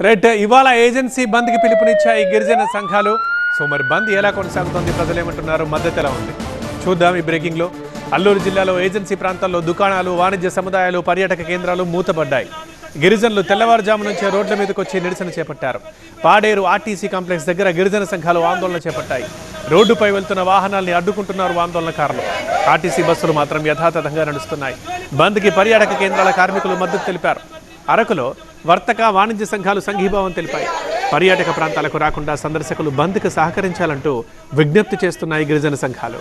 Right, ఇవాళ agency బంద్కి పిలుపునిచ్చాయి గిరిజన సంఘాలు. సో మరి బంద్ ఎలా కొనసాగుతోంది, ప్రజలు ఏమంటున్నారు, మద్దతు ఎలా ఉంది చూద్దాం ఈ బ్రేకింగ్లో. అల్లూరు జిల్లాలో ఏజెన్సీ ప్రాంతాల్లో దుకాణాలు, వాణిజ్య సముదాయాలు, పర్యాటక కేంద్రాలు మూతపడ్డాయి. గిరిజనులు తెల్లవారుజాము నుంచే రోడ్ల మీదకి వచ్చి నిరసన చేపట్టారు. పాడేరు ఆర్టీసీ కాంప్లెక్స్ దగ్గర గిరిజన సంఘాలు ఆందోళన చేపట్టాయి. రోడ్డుపై వెళ్తున్న వాహనాల్ని అడ్డుకుంటున్నారు ఆందోళనకారులు. ఆర్టీసీ బస్సులు మాత్రం యథాతథంగా నడుస్తున్నాయి. బంద్కి పర్యాటక కేంద్రాల కార్మికులు మద్దతు తెలిపారు. అరకులో వర్తక, వాణిజ్య సంఘాలు సంఘీభావం తెలిపాయి. పర్యాటక ప్రాంతాలకు రాకుండా సందర్శకులు బంద్కు సహకరించాలంటూ విజ్ఞప్తి చేస్తున్నాయి గిరిజన సంఘాలు.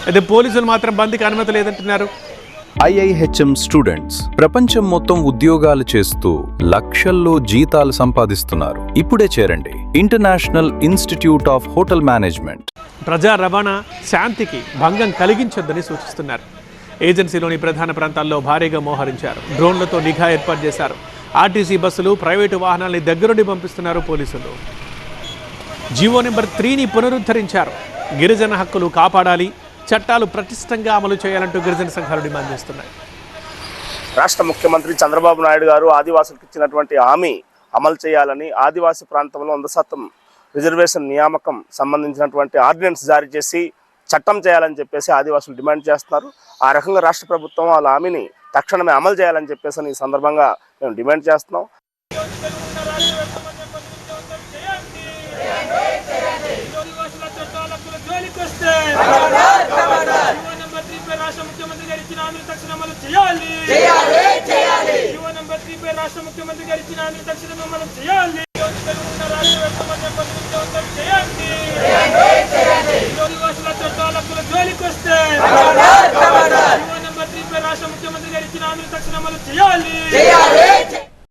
అయితే పోలీసులు మాత్రం బంద్కి అనుమతి లేదంటున్నారు. IIHM స్టూడెంట్స్ ప్రపంచం మొత్తం ఉద్యోగాలు చేస్తూ లక్షల్లో జీతాలు సంపాదిస్తున్నారు. ఇప్పుడే చేరండి international institute of hotel management. ప్రజా రవాణా శాంతికి భంగం కలిగించొద్దని సూచిస్తున్నారు. ఏజెన్సీలోని ప్రధాన ప్రాంతాల్లో భారీగా మోహరించారు. డ్రోన్లతో నిఘా ఏర్పాటు చేశారు. ఆర్టీసీ బస్సులు, ప్రైవేటు వాహనాల్ని దగ్గరుండి పంపిస్తున్నారు పోలీసులు. జీవో నెంబర్ 3ని పునరుద్ధరించారు. గిరిజన హక్కులు కాపాడాలి, చట్టాలు పటిష్టంగా అమలు చేయాలంటూ గిరిజన సంఘాలు డిమాండ్ చేస్తున్నాయి. రాష్ట్ర ముఖ్యమంత్రి చంద్రబాబు నాయుడు గారు ఆదివాసులకు ఇచ్చినటువంటి హామీ అమలు చేయాలని, ఆదివాసీ ప్రాంతంలో 100% రిజర్వేషన్ నియామకం సంబంధించినటువంటి ఆర్డినెన్స్ జారీ చేసి చట్టం చేయాలని చెప్పేసి ఆదివాసులు డిమాండ్ చేస్తున్నారు. ఆ రకంగా రాష్ట్ర ప్రభుత్వం వాళ్ళ హామీని తక్షణమే అమలు చేయాలని చెప్పేసి ఈ సందర్భంగా మేము డిమాండ్ చేస్తున్నాం. రాష్ట్ర ముఖ్యమంత్రి గారు ఇచ్చిన హామీలు తక్షణం అమలు చేయాలి.